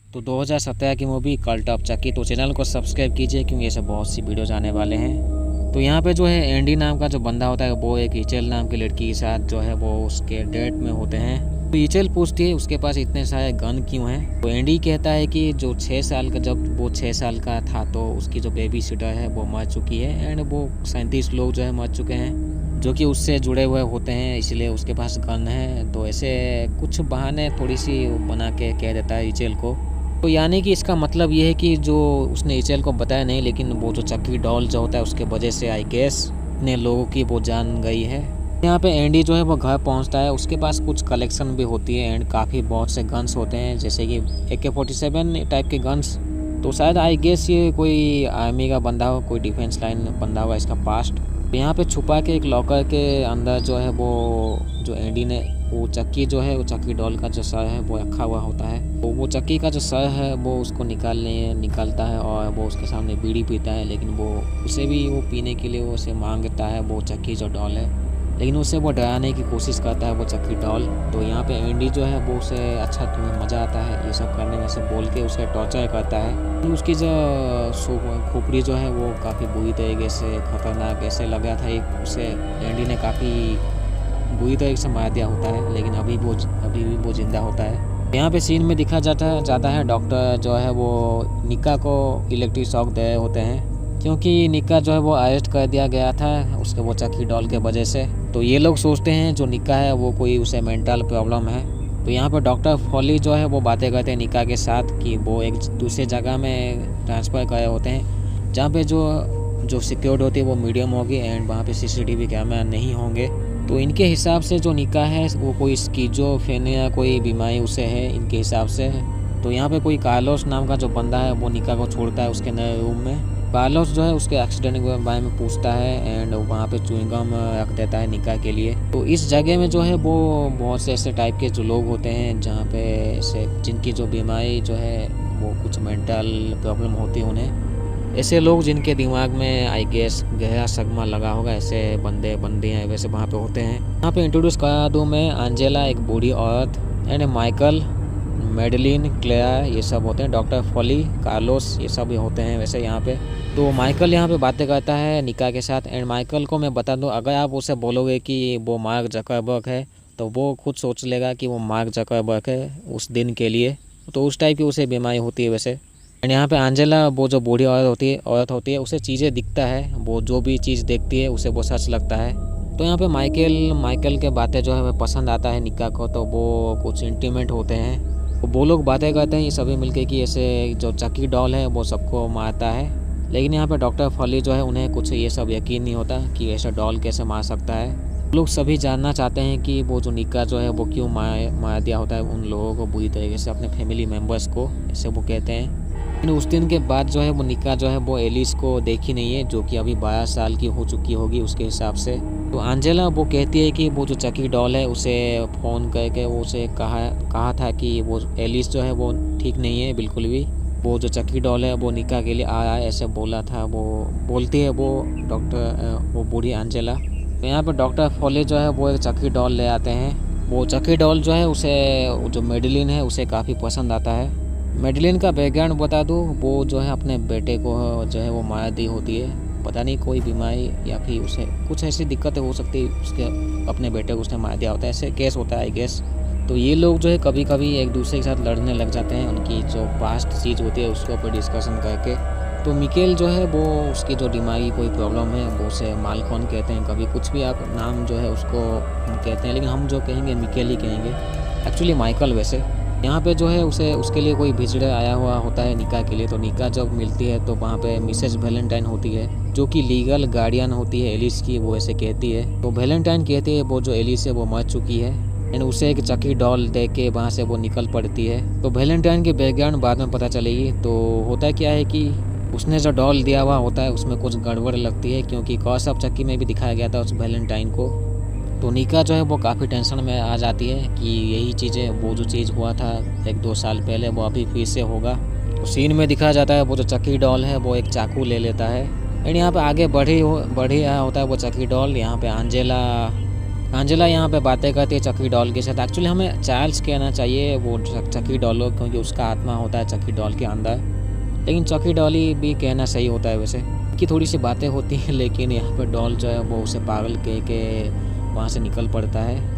तो 2017 की movie cult of चक्की। तो चैनल को सब्सक्राइब कीजिए क्योंकि ऐसे बहुत सी वीडियोज़ आने वाले हैं। तो यहाँ पे जो है एंडी नाम का जो बंदा होता है वो एक इचेल नाम की लड़की के साथ जो है वो उसके डेट में होते हैं। तो इचेल पूछती है उसके पास इतने सारे गन क्यों हैं। तो एंडी कहता है कि जो 6 साल का जब वो 6 साल का था तो उसकी जो बेबी सिटर है वो मर चुकी है एंड वो 37 लोग जो है मर चुके हैं जो कि उससे जुड़े हुए होते हैं, इसलिए उसके पास गन है। तो ऐसे कुछ बहाने थोड़ी सी बना के कह देता है इचेल को। तो यानी कि इसका मतलब ये है कि जो उसने इचेल को बताया नहीं, लेकिन वो जो चक्की डॉल जो होता है उसके वजह से आई गेस इतने लोगों की वो जान गई है। यहाँ पे एंडी जो है वो घर पहुँचता है, उसके पास कुछ कलेक्शन भी होती है एंड काफ़ी बहुत से गन्स होते हैं जैसे कि AK-47 टाइप के गन्स। तो शायद आई गेस ये कोई आर्मी का बंदा हो, कोई डिफेंस लाइन बंदा होगा इसका पास्ट। यहाँ पे छुपा के एक लॉकर के अंदर जो है वो जो एंडी ने वो चक्की जो है वो चक्की डॉल का जो सर है वो रखा हुआ होता है। तो वो चक्की का जो सर है वो उसको निकालता है और वो उसके सामने बीड़ी पीता है, लेकिन वो उसे भी वो पीने के लिए वो उसे मांगता है वो चक्की जो डॉल है, लेकिन उसे वो डराने की कोशिश करता है वो चक्की डॉल। तो यहाँ पे एंडी जो है वो उसे अच्छा तुम्हें मज़ा आता है ये सब करने में से बोल के उसे टॉर्चर करता है। तो उसकी जो खोपड़ी जो है वो काफ़ी बुरी तरीके से खतरनाक ऐसे लग रहा था, एक उसे एंडी ने काफ़ी बुरी तरीके से मार दिया होता है, लेकिन अभी भी वो जिंदा होता है। यहाँ पे सीन में दिखा जाता है डॉक्टर जो है वो निका को इलेक्ट्रिक शॉक दे रहे होते हैं क्योंकि निका जो है वो अरेस्ट कर दिया गया था उसके वो चक्की डॉल के वजह से। तो ये लोग सोचते हैं जो निका है वो कोई उसे मेंटल प्रॉब्लम है। तो यहाँ पर डॉक्टर फॉली जो है वो बातें करते हैं निका के साथ कि वो एक दूसरे जगह में ट्रांसफ़र करे होते हैं जहाँ पे जो सिक्योरिटी होती है वो मीडियम होगी एंड वहाँ पे CCTV कैमरा नहीं होंगे। तो इनके हिसाब से जो निका है वो कोई स्किज़ोफ्रेनिया कोई बीमारी उसे है इनके हिसाब से। तो यहाँ पे कोई कार्लोस नाम का जो बंदा है वो निका को छोड़ता है उसके नए रूम में। कार्लोस जो है उसके एक्सीडेंट के बारे में पूछता है एंड वहाँ पे च्युइंगम रख देता है निका के लिए। तो इस जगह में जो है वो बहुत से ऐसे टाइप के जो लोग होते हैं जहाँ पे ऐसे जिनकी जो बीमारी जो है वो कुछ मेंटल प्रॉब्लम होती है उन्हें, ऐसे लोग जिनके दिमाग में आई गेस गहरा सदमा लगा होगा, ऐसे बंदियाँ वैसे वहाँ पे होते हैं। यहाँ पे इंट्रोड्यूस करा दूँ मैं, एंजेला एक बूढ़ी औरत एंड माइकल, मेडलिन, क्लेयर ये सब होते हैं, डॉक्टर फॉली, कार्लोस ये सब होते हैं वैसे यहाँ पे। तो माइकल यहाँ पे बातें करता है निका के साथ एंड माइकल को मैं बता दूँ अगर आप उसे बोलोगे कि वो मार्क जकरबर्ग है तो वो खुद सोच लेगा कि वो मार्क जकरबर्ग है उस दिन के लिए। तो उस टाइप की उसे बीमारी होती है वैसे। एंड यहाँ पे एंजेला वो जो बूढ़ी औरत होती है उसे चीज़ें दिखता है, वो जो भी चीज़ देखती है उसे वो सच लगता है। तो यहाँ पे माइकल के बातें जो है वह पसंद आता है निका को, तो वो कुछ इंटीमेट होते हैं। तो वो लोग बातें करते हैं ये सभी मिलके कि ऐसे जो चक्की डॉल है वो सबको मारता है, लेकिन यहाँ पे डॉक्टर फॉली जो है उन्हें कुछ ये सब यकीन नहीं होता कि ऐसा डॉल कैसे मार सकता है। लोग सभी जानना चाहते हैं कि वो जो निका जो है वो क्यों मार दिया होता है उन लोगों को बुरी तरीके से, अपने फैमिली मेम्बर्स को ऐसे वो कहते हैं। लेकिन उस दिन के बाद जो है वो निका जो है वो एलिस को देखी नहीं है जो कि अभी 12 साल की हो चुकी होगी उसके हिसाब से। तो एंजेला वो कहती है कि वो जो चक्की डॉल है उसे फ़ोन करके वो उसे कहा था कि वो एलिस जो है वो ठीक नहीं है बिल्कुल भी, वो जो चक्की डॉल है वो निका के लिए आया ऐसे बोला था, वो बोलती है वो बूढ़ी एंजेला। तो यहाँ पर डॉक्टर फॉले जो है वो एक चक्की डॉल ले आते हैं। वो चक्की डॉल जो है उसे जो मेडलिन है उसे काफ़ी पसंद आता है। मेडलिन का बैकग्राउंड बता दूँ, वो जो है अपने बेटे को जो है वो मार दी होती है, पता नहीं कोई बीमारी या फिर उसे कुछ ऐसी दिक्कतें हो सकती है, उसके अपने बेटे को उसने मार दिया होता है ऐसे केस होता है आई गेस। तो ये लोग जो है कभी कभी एक दूसरे के साथ लड़ने लग जाते हैं, उनकी जो पास्ट चीज़ होती है उसके ऊपर डिस्कशन करके। तो मिकेल जो है वो उसकी जो दिमागी कोई प्रॉब्लम है वो उसे मालकॉन कहते हैं, कभी कुछ भी आप नाम जो है उसको कहते हैं, लेकिन हम जो कहेंगे मिकेल ही कहेंगे, एक्चुअली माइकल वैसे। यहाँ पे जो है उसके लिए कोई विजिटर आया हुआ होता है निका के लिए। तो निका जब मिलती है तो वहाँ पे मिसेज वैलेंटाइन होती है जो कि लीगल गार्डियन होती है एलिस की, वो ऐसे कहती है। तो वैलेंटाइन कहती है वो जो एलिस है वो मर चुकी है एंड उसे एक चक्की डॉल दे के वहाँ से वो निकल पड़ती है। तो वैलेंटाइन की बैकग्राउंड बाद में पता चलेगी। तो होता क्या है कि उसने जो डॉल दिया हुआ होता है उसमें कुछ गड़बड़ लगती है, क्योंकि कॉस ऑफ चक्की में भी दिखाया गया था उस वैलेंटाइन को। तो निका जो है वो काफ़ी टेंशन में आ जाती है कि यही चीज़ें, वो जो चीज़ हुआ था 1-2 साल पहले वो अभी फिर से होगा। तो सीन में दिखाया जाता है वो जो चक्की डॉल है वो एक चाकू ले लेता है एंड यहाँ पे आगे बढ़ी आया होता है वो चक्की डॉल। यहाँ पे एंजेला एंजेला यहाँ पे बातें करती है चकी डॉल के साथ। एक्चुअली हमें चार्ल्स कहना चाहिए, वो चकी डॉल को, क्योंकि उसका आत्मा होता है चकी डॉल के अंदर। लेकिन चकी डॉल ही भी कहना सही होता है वैसे, कि थोड़ी सी बातें होती हैं, लेकिन यहाँ पे डॉल जो है वो उसे पागल कह के वहाँ से निकल पड़ता है।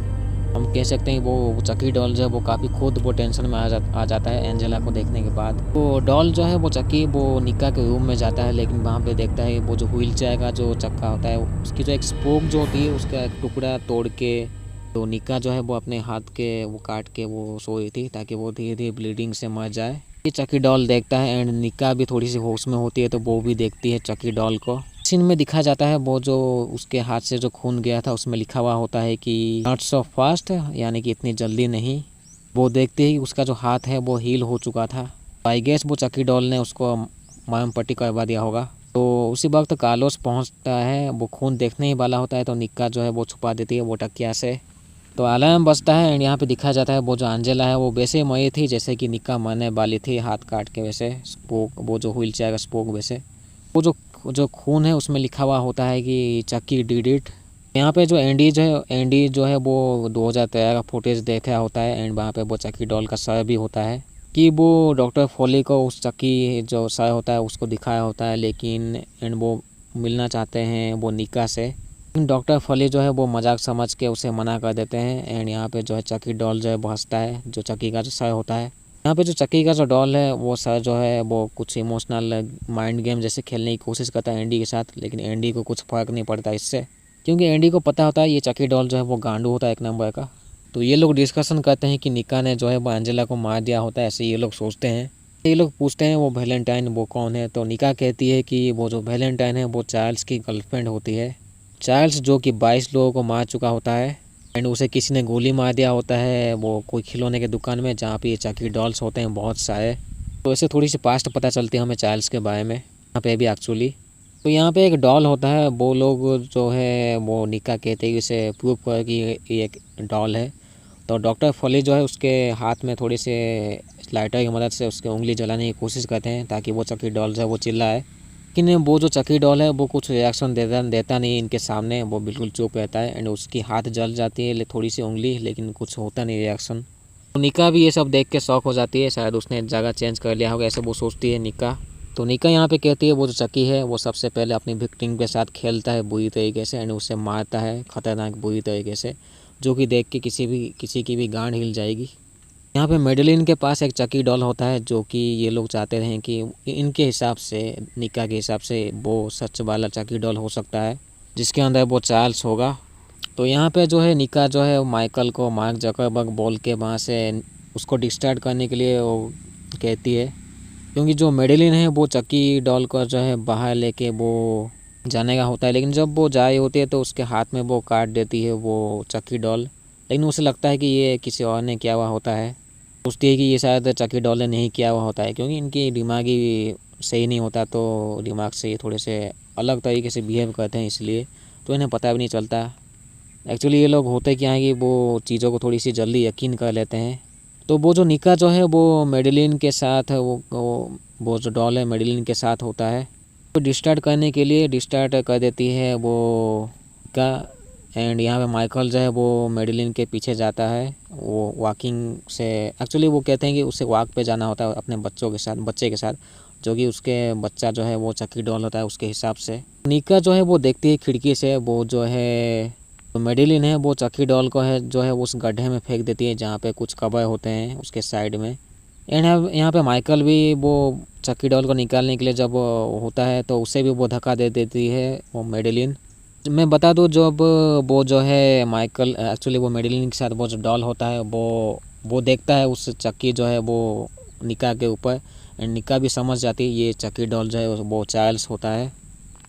हम कह सकते हैं वो चकी डॉल जो है वो काफ़ी खुद वो टेंशन में आ जाता है एंजेला को देखने के बाद। वो डॉल जो है वो चकी वो निक्का के रूम में जाता है, लेकिन वहाँ पे देखता है वो जो व्हील चेयर का जो चक्का होता है उसकी जो एक स्पोक जो होती है उसका एक टुकड़ा तोड़ के, तो निक्का जो है वो अपने हाथ के वो काट के वो सोई थी ताकि वो धीरे धीरे ब्लीडिंग से मर जाए। ये चकी डॉल देखता है एंड निक्का भी थोड़ी सी होश में होती है, तो वो भी देखती है चकी डॉल को। सीन में दिखा जाता है वो जो उसके हाथ से जो खून गया था उसमें लिखा हुआ होता है कि नॉट सो फास्ट, यानी कि इतनी जल्दी नहीं। वो देखते ही उसका जो हाथ है वो हील हो चुका था। आई गेस वो चकी डॉल ने उसको मरहम पट्टी करवा दिया होगा। तो उसी वक्त कार्लोस पहुंचता है, वो खून देखने ही वाला होता है, तो निक्का जो है वो छुपा देती है वो टकिया से। तो अलार्म बजता है एंड यहाँ पे दिखा जाता है वो जो एंजेला है वो वैसे मरी थी जैसे कि निक्का मरने वाली थी, हाथ काट के वैसे स्पोक, वो जो व्हील चेयर का स्पोक वैसे। वो जो खून है उसमें लिखा हुआ होता है कि चक्की डिड इट। यहाँ पे जो एंडी जो है वो 2013 का फुटेज देखा होता है एंड वहाँ पे वो चक्की डॉल का सर भी होता है कि वो डॉक्टर फॉली को उस चक्की जो सर होता है उसको दिखाया होता है, लेकिन एंड वो मिलना चाहते हैं वो निक्का से। डॉक्टर फॉली जो है वो मजाक समझ के उसे मना कर देते हैं एंड यहाँ पे जो है चक्की डॉल जो है वो हंसता है, जो चक्की का जो सर होता है। यहाँ पे जो चक्की का जो डॉल है वो सर जो है वो कुछ इमोशनल माइंड गेम जैसे खेलने की कोशिश करता है एंडी के साथ, लेकिन एंडी को कुछ फ़र्क नहीं पड़ता इससे, क्योंकि एंडी को पता होता है ये चक्की डॉल जो है वो गांडू होता है एक नंबर का। तो ये लोग डिस्कशन करते हैं कि निक्का ने जो है वो एंजेला को मार दिया होता है, ऐसे ये लोग सोचते हैं। ये लोग पूछते हैं वो वैलेंटाइन वो कौन है, तो निक्का कहती है कि वो जो वैलेंटाइन है वो चार्ल्स की गर्लफ्रेंड होती है। चार्ल्स जो कि 22 लोगों को मार चुका होता है एंड उसे किसी ने गोली मार दिया होता है वो कोई खिलौने के दुकान में जहाँ पे ये चक्की डॉल्स होते हैं बहुत सारे। तो ऐसे थोड़ी सी पास्ट पता चलती है हमें चार्ल्स के बारे में यहाँ पे भी एक्चुअली। तो यहाँ पे एक डॉल होता है, वो लोग जो है वो निक्का कहते हैं इसे प्रूव कर कि ये एक डॉल है। तो डॉक्टर फॉली जो है उसके हाथ में थोड़ी से लाइटर की मदद से उसकी उंगली जलाने की कोशिश करते हैं ताकि वो चक्की डॉल जो है वो चिल्लाए, लेकिन वो जो चक्की डॉल है वो कुछ रिएक्शन देता नहीं इनके सामने, वो बिल्कुल चुप रहता है एंड उसकी हाथ जल जाती है थोड़ी सी उंगली, लेकिन कुछ होता नहीं रिएक्शन। तो निक्का भी ये सब देख के शॉक हो जाती है, शायद उसने जगह चेंज कर लिया होगा ऐसे वो सोचती है निक्का। तो निक्का यहाँ पे कहती है वो जो चक्की है वो सबसे पहले अपनी विक्टिम के साथ खेलता है बुरी तरीके से एंड उसे मारता है खतरनाक बुरी तरीके से, जो कि देख के किसी की भी गांड हिल जाएगी। यहाँ पे मेडलिन के पास एक चक्की डॉल होता है जो कि ये लोग चाहते हैं कि इनके हिसाब से, निक्का के हिसाब से वो सच वाला चक्की डॉल हो सकता है जिसके अंदर वो चार्ल्स होगा। तो यहाँ पे जो है निक्का जो है माइकल को मार्क जकरबर्ग बोल के वहाँ से उसको डिस्ट्रैक्ट करने के लिए वो कहती है, क्योंकि जो मेडलिन है वो चक्की डॉल को जो है बाहर लेके वो जाने का होता है, लेकिन जब वो जा रही होती है तो उसके हाथ में वो काट देती है वो चक्की डॉल, लेकिन उसे लगता है कि ये किसी और ने किया हुआ होता है। सोचती है कि ये शायद चक्की डॉल ने नहीं किया हुआ होता है, क्योंकि इनकी दिमाग ही सही नहीं होता, तो दिमाग से ये थोड़े से अलग तरीके से बिहेव करते हैं इसलिए, तो इन्हें पता भी नहीं चलता। एक्चुअली ये लोग होते क्या है कि वो चीज़ों को थोड़ी सी जल्दी यकीन कर लेते हैं। तो वो जो निक्का जो है वो मेडलिन के साथ वो जो डॉल है मेडलिन के साथ होता है, तो डिस्टार्ट करने के लिए डिस्टार्ट कर देती है वो का। एंड यहाँ पे माइकल जो है वो मेडलिन के पीछे जाता है वो वॉकिंग से, एक्चुअली वो कहते हैं कि उसे वॉक पे जाना होता है अपने बच्चे के साथ, जो कि उसके बच्चा जो है वो चक्की डॉल होता है उसके हिसाब से। निक्का जो है वो देखती है खिड़की से, वो जो है तो मेडलिन है वो चक्की डॉल को है जो है उस गड्ढे में फेंक देती है जहाँ पे कुछ कबर होते हैं उसके साइड में। एंड यहाँ पे माइकल भी वो चक्की डॉल को निकालने के लिए जब होता है तो उसे भी वो धक्का दे देती है वो मेडलिन। मैं बता दूँ जब वो जो है माइकल एक्चुअली वो मेडलिन के साथ वो जो डॉल होता है वो देखता है उस चक्की जो है वो निक्का के ऊपर, एंड निक्का भी समझ जाती है ये चक्की डॉल जो है वो चार्ल्स होता है।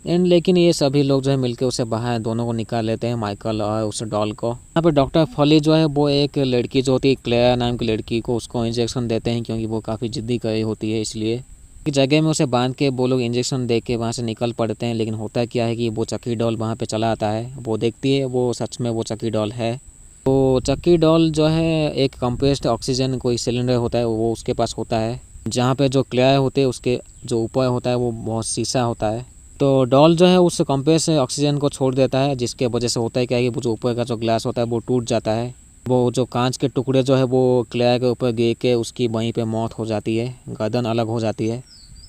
एंड लेकिन ये सभी लोग जो है मिलकर उसे बाहर दोनों को निकाल लेते हैं, माइकल और उस डॉल को। यहाँ पे डॉक्टर फॉली जो है वो एक लड़की जो होती है क्लेयर नाम की लड़की को उसको इंजेक्शन देते हैं, क्योंकि वो काफ़ी जिद्दी कर रही होती है, इसलिए की जगह में उसे बांध के वो लोग इंजेक्शन दे के वहाँ से निकल पड़ते हैं। लेकिन होता क्या है कि वो चक्की डॉल वहाँ पे चला आता है, वो देखती है वो सच में वो चक्की डॉल है। तो चक्की डॉल जो है एक कंप्रेस्ड ऑक्सीजन कोई सिलेंडर होता है वो उसके पास होता है, जहाँ पे जो क्लेयर होते हैं उसके जो ऊपर होता है वो बहुत शीशा होता है। तो डॉल जो है उस कंपे से ऑक्सीजन को छोड़ देता है, जिसके वजह से होता है क्या है कि जो ऊपर का जो ग्लास होता है वो टूट जाता है। वो जो कांच के टुकड़े जो है वो क्लियर के ऊपर गिर के उसकी वहीं पे मौत हो जाती है, गर्दन अलग हो जाती है।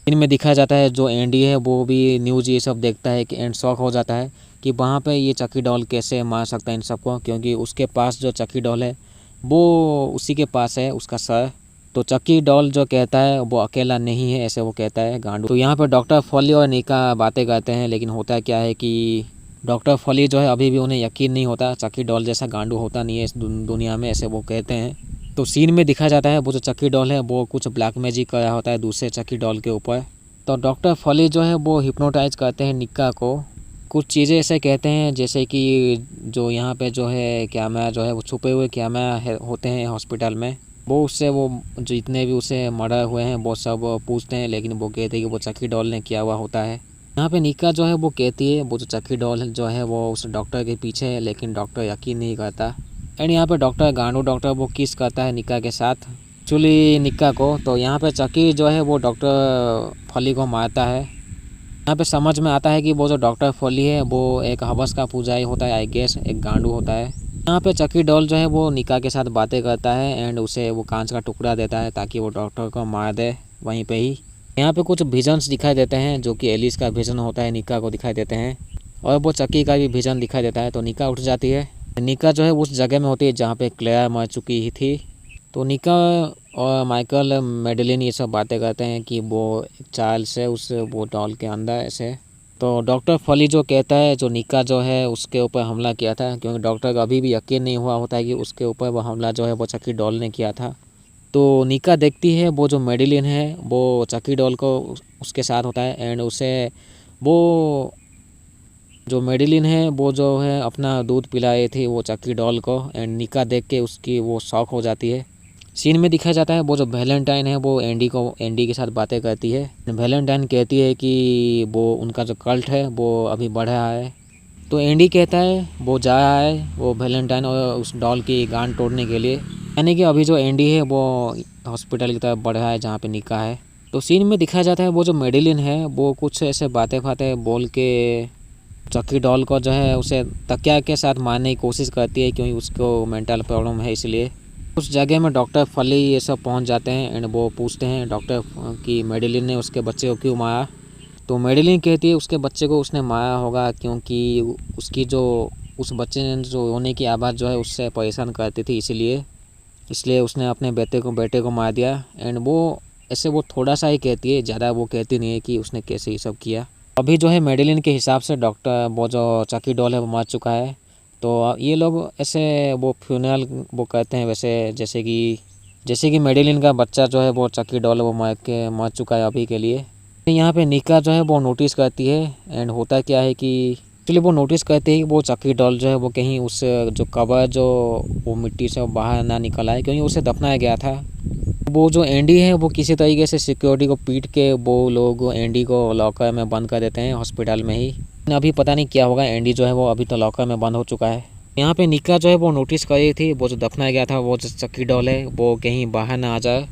इनमें दिखाया जाता है जो एंडी है वो भी न्यूज़ ये सब देखता है कि एंड शॉक हो जाता है कि वहाँ पे ये चक्की डॉल कैसे मार सकता है इन सबको, क्योंकि उसके पास जो चक्की डॉल है वो उसी के पास है उसका सर। तो चक्की डॉल जो कहता है वो अकेला नहीं है, ऐसे वो कहता है गांडू। तो यहाँ पर डॉक्टर फॉली और निका बातें करते हैं, लेकिन होता क्या है कि डॉक्टर फॉली जो है अभी भी उन्हें यकीन नहीं होता, चक्की डॉल जैसा गांडू होता नहीं है इस दुनिया में, ऐसे वो कहते हैं। तो सीन में दिखाया जाता है वो जो चक्की डॉल है वो कुछ ब्लैक मैजिक कर रहा होता है दूसरे चक्की डॉल के ऊपर। तो डॉक्टर फॉली जो है वो हिप्नोटाइज करते हैं निक्का को, कुछ चीज़ें ऐसे कहते हैं जैसे कि जो यहाँ पे जो है कैमरा जो है वो छुपे हुए कैमरा होते हैं हॉस्पिटल में, वो उससे वो जितने भी उसे मर्डर हुए हैं वो सब पूछते हैं, लेकिन वो कहते हैं कि वो चक्की डॉल ने किया हुआ होता है। यहाँ पे निक्का जो है वो कहती है वो जो चक्की डॉल जो है वो उस डॉक्टर के पीछे है, लेकिन डॉक्टर यकीन नहीं करता। एंड यहाँ पे डॉक्टर गांडू डॉक्टर वो किस करता है निक्का के साथ, एक्चुअली निक्का को। तो यहाँ पे चक्की जो है वो डॉक्टर फॉली को मारता है। यहाँ पे समझ में आता है कि वो जो डॉक्टर फॉली है वो एक हवस का पुजारी होता है, आई गेस एक गांडू होता है। यहाँ पे चक्की डॉल जो है वो निक्का के साथ बातें करता है एंड उसे वो कांच का टुकड़ा देता है ताकि वो डॉक्टर को मार दे वहीं पे ही। यहाँ पे कुछ विजन्स दिखाई देते हैं जो कि एलिस का विजन होता है निक्का को दिखाई देते हैं, और वो चक्की का भी विजन दिखाई देता है। तो निक्का उठ जाती है। निक्का जो है उस जगह में होती है जहाँ पे क्लेयर मर चुकी ही थी। तो निक्का और माइकल मेडेलिन ये सब बातें करते हैं कि वो चार्ल्स से उस वो डॉल के अंदर ऐसे। तो डॉक्टर फॉली जो कहता है जो निक्का जो है उसके ऊपर हमला किया था, क्योंकि डॉक्टर को अभी भी यकीन नहीं हुआ होता है कि उसके ऊपर वो हमला जो है वो चक्की डॉल ने किया था। तो निक्का देखती है वो जो मेडेलिन है वो चक्की डॉल को उसके साथ होता है एंड उसे वो जो मेडेलिन है वो जो है अपना दूध पिलाए थी वो चक्की डॉल को, एंड निक्का देख के उसकी वो शॉक हो जाती है। सीन में दिखाया जाता है वो जो वैलेंटाइन है वो एंडी के साथ बातें करती है। वैलेंटाइन कहती है कि वो उनका जो कल्ट है वो अभी बढ़ रहा है। तो एंडी कहता है वो जा रहा है वो वैलेंटाइन और उस डॉल की गांड तोड़ने के लिए, यानी कि अभी जो एंडी है वो हॉस्पिटल की तरफ बढ़ रहा है जहाँ पे निक्का है। तो सीन में दिखाया जाता है वो जो मेडेलिन है वो कुछ ऐसे बातें बोल के चक्की डॉल को जो है उसे तकिया के साथ मारने की कोशिश करती है, क्योंकि उसको मेंटल प्रॉब्लम है इसलिए। उस जगह में डॉक्टर फली ये सब पहुंच जाते हैं एंड वो पूछते हैं डॉक्टर कि मेडेलिन ने उसके बच्चे को क्यों मारा। तो मेडेलिन कहती है उसके बच्चे को उसने मारा होगा क्योंकि उसकी जो उस बच्चे ने जो रोने की आवाज़ जो है उससे परेशान करती थी, इसलिए उसने अपने बेटे को मार दिया। एंड वो ऐसे वो थोड़ा सा ही कहती है, ज़्यादा वो कहती नहीं है कि उसने कैसे ये सब किया। अभी जो है मेडेलिन के हिसाब से डॉक्टर वो जो चक्की डॉल है वो मर चुका है। तो ये लोग ऐसे वो फ्यूनरल वो कहते हैं वैसे, जैसे कि मेडेलिन का बच्चा जो है वो चक्की डॉल वो मर चुका है अभी के लिए। यहाँ पे निका जो है वो नोटिस करती है एंड होता क्या है कि एक्चुअली वो नोटिस करती है कि वो चक्की डॉल जो है वो कहीं उस जो कवर जो वो मिट्टी से बाहर ना निकल आए, क्योंकि उसे दफनाया गया था। वो जो एंडी है वो किसी तरीके से सिक्योरिटी को पीट के वो लोग एंडी को लॉकर में बंद कर देते हैं हॉस्पिटल में ही। अभी पता नहीं क्या होगा, एंडी जो है वो अभी तो लॉकर में बंद हो चुका है। यहाँ पे निका जो है वो नोटिस कर रही थी वो जो दफनाया गया था वो जो चक्की डॉल है वो कहीं बाहर ना आ जाए,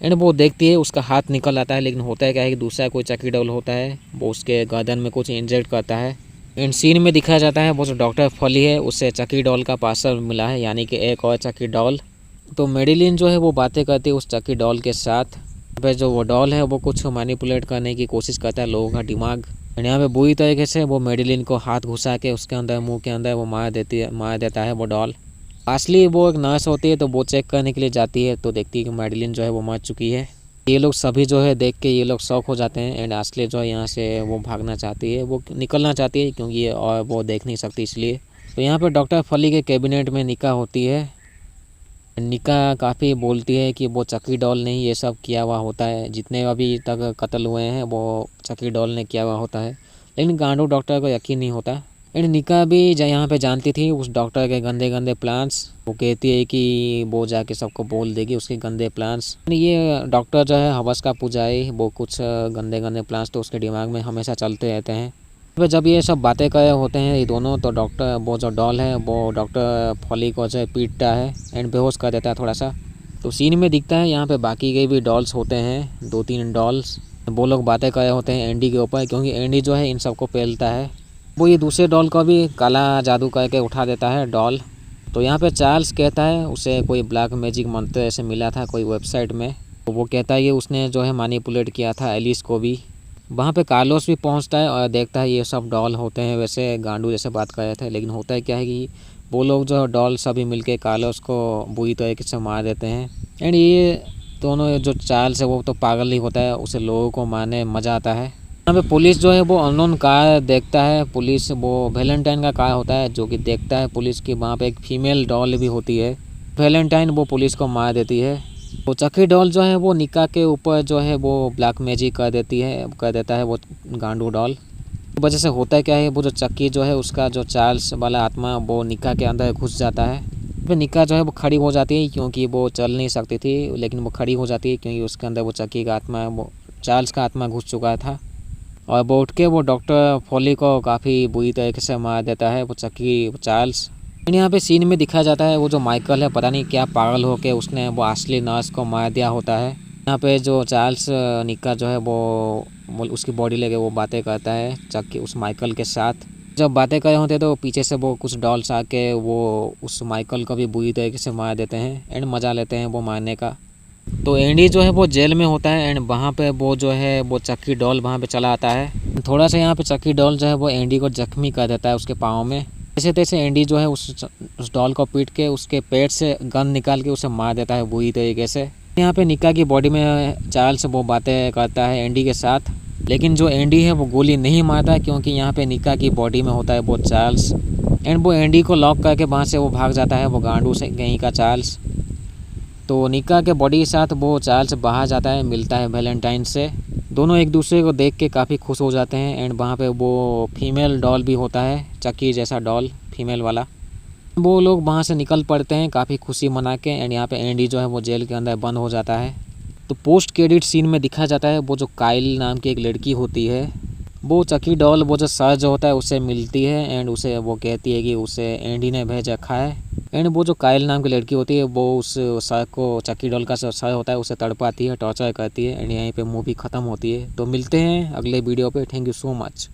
एंड वो देखती है उसका हाथ निकल आता है, लेकिन होता है क्या है कि दूसरा कोई चक्की डॉल होता है वो उसके गर्दन में कुछ इंजेक्ट करता है। एंड सीन में दिखाया जाता है वो जो डॉक्टर फॉली है उससे चक्की डॉल का पार्सल मिला है, यानी कि एक और चक्की डॉल। तो मेडेलिन जो है वो बातें करती है उस चक्की डॉल के साथ। पे जो वो डॉल है वो कुछ मैनिपुलेट करने की कोशिश करता है लोगों का दिमाग, एंड यहाँ पे बुरी तरीके से वो मेडेलिन को हाथ घुसा के उसके अंदर मुंह के अंदर वो मार देता है वो डॉल। असली वो एक नर्स होती है तो वो चेक करने के लिए जाती है तो देखती है कि मेडेलिन जो है वो मर चुकी है। ये लोग सभी जो है देख के ये लोग शॉक हो जाते हैं, एंड असली जो है यहाँ से वो भागना चाहती है, वो निकलना चाहती है क्योंकि ये और वो देख नहीं सकती इसलिए। तो यहाँ पे डॉक्टर फली के कैबिनेट में निका होती है। निका काफ़ी बोलती है कि वो चक्की डॉल ने ही ये सब किया हुआ होता है, जितने अभी तक कत्ल हुए हैं वो चक्की डॉल ने किया हुआ होता है, लेकिन गांडू डॉक्टर को यकीन नहीं होता। एंड निका भी यहाँ पे जानती थी उस डॉक्टर के गंदे प्लान्स, वो कहती है कि वो जाके सबको बोल देगी उसके गंदे प्लान्स। ये डॉक्टर जो है हवस का पुजारी, वो कुछ गंदे प्लान्स तो उसके दिमाग में हमेशा चलते रहते हैं। तो जब ये सब बातें कर होते हैं ये दोनों, तो डॉक्टर वो जो डॉल है वो डॉक्टर फॉली को जो पीटता है एंड बेहोश कर देता है थोड़ा सा। तो सीन में दिखता है यहाँ पे बाकी के भी डॉल्स होते हैं 2-3 डॉल्स, वो लोग बातें कर रहे होते हैं एंडी के ऊपर, क्योंकि एंडी जो है इन सबको पेलता है। वो ये दूसरे डॉल को भी काला जादू करके उठा देता है डॉल। तो यहाँ पे चार्ल्स कहता है उसे कोई ब्लैक मैजिक मंत्र ऐसे मिला था कोई वेबसाइट में, तो वो कहता है ये उसने जो है मैनिपुलेट किया था एलिस को भी। वहाँ पे कार्लोस भी पहुँचता है और देखता है ये सब डॉल होते हैं, वैसे गांडू जैसे बात कर रहे थे, लेकिन होता है क्या है कि वो लोग जो डॉल सभी मिलके कार्लोस को बुरी तरीके से मार देते हैं। एंड ये दोनों जो चार्ल्स है वो तो पागल ही होता है, उसे लोगों को मारने मज़ा आता है। यहाँ पे पुलिस जो है वो अननोन कार देखता है, पुलिस वो वैलेंटाइन का कार होता है जो कि देखता है पुलिस की वहाँ पे एक फीमेल डॉल भी होती है। वैलेंटाइन वो पुलिस को मार देती है। वो चकी डॉल जो है वो निका के ऊपर जो है वो ब्लैक मैजिक कर देता है वो गांडू डॉल। इस वजह से होता है क्या है, वो जो चक्की जो है उसका जो चार्ल्स वाला आत्मा वो निका के अंदर घुस जाता है। फिर निका जो है वो खड़ी हो जाती है, क्योंकि वो चल नहीं सकती थी, लेकिन वो खड़ी हो जाती है क्योंकि उसके अंदर वो चक्की का आत्मा वो चार्ल्स का आत्मा घुस चुका था। और वो उठ के वो डॉक्टर फॉली को काफ़ी बुरी तरीके से मार देता है वो चक्की चार्ल्स। यहाँ पे सीन में दिखाया जाता है वो जो माइकल है पता नहीं क्या पागल हो के उसने वो असली नर्स को मार दिया होता है। यहाँ पे जो चार्ल्स निका जो है वो उसकी बॉडी लेके वो बातें करता है चक्की उस माइकल के साथ। जब बातें कर रहे होते तो पीछे से वो कुछ डॉल्स आके वो उस माइकल को भी बुरी तरीके से मार देते हैं एंड मज़ा लेते हैं वो मारने का। तो एंडी जो है वो जेल में होता है एंड वहाँ पे वो जो है वो चक्की डॉल वहाँ पे चला आता है। थोड़ा सा यहाँ पे चक्की डॉल जो है वो एंडी को जख्मी कर देता है उसके पाँव में। जैसे तैसे एंडी जो है उस डॉल को पीट के उसके पेट से गन निकाल के उसे मार देता है बुरी तरीके से। यहाँ पे निका की बॉडी में चार्ल्स वो बातें करता है एंडी के साथ, लेकिन जो एंडी है वो गोली नहीं मारता है क्योंकि यहाँ पे निका की बॉडी में होता है वो चार्ल्स। एंड वो एंडी को लॉक करके वहाँ से वो भाग जाता है वो गांडू से कहीं का चार्ल्स। तो निका के बॉडी के साथ वो चार्ल्स बाहर जाता है, मिलता है वैलेंटाइन से। दोनों एक दूसरे को देख के काफ़ी खुश हो जाते हैं एंड वहाँ पे वो फीमेल डॉल भी होता है चक्की जैसा डॉल फीमेल वाला। वो लोग वहाँ से निकल पड़ते हैं काफ़ी खुशी मना के एंड यहाँ पे एंडी जो है वो जेल के अंदर बंद हो जाता है। तो पोस्ट क्रेडिट सीन में दिखाया जाता है वो जो काइल नाम की एक लड़की होती है वो चक्की डॉल वो जो सर जो होता है उससे मिलती है एंड उसे वो कहती है कि उसे एंडी ने भेज रखा है। एंड वो जो काइल नाम की लड़की होती है वो उस सर को चक्की डॉल का सर होता है उसे तड़पाती है, टॉर्चर करती है एंड यहीं पे मूवी ख़त्म होती है। तो मिलते हैं अगले वीडियो पे। Thank you so much.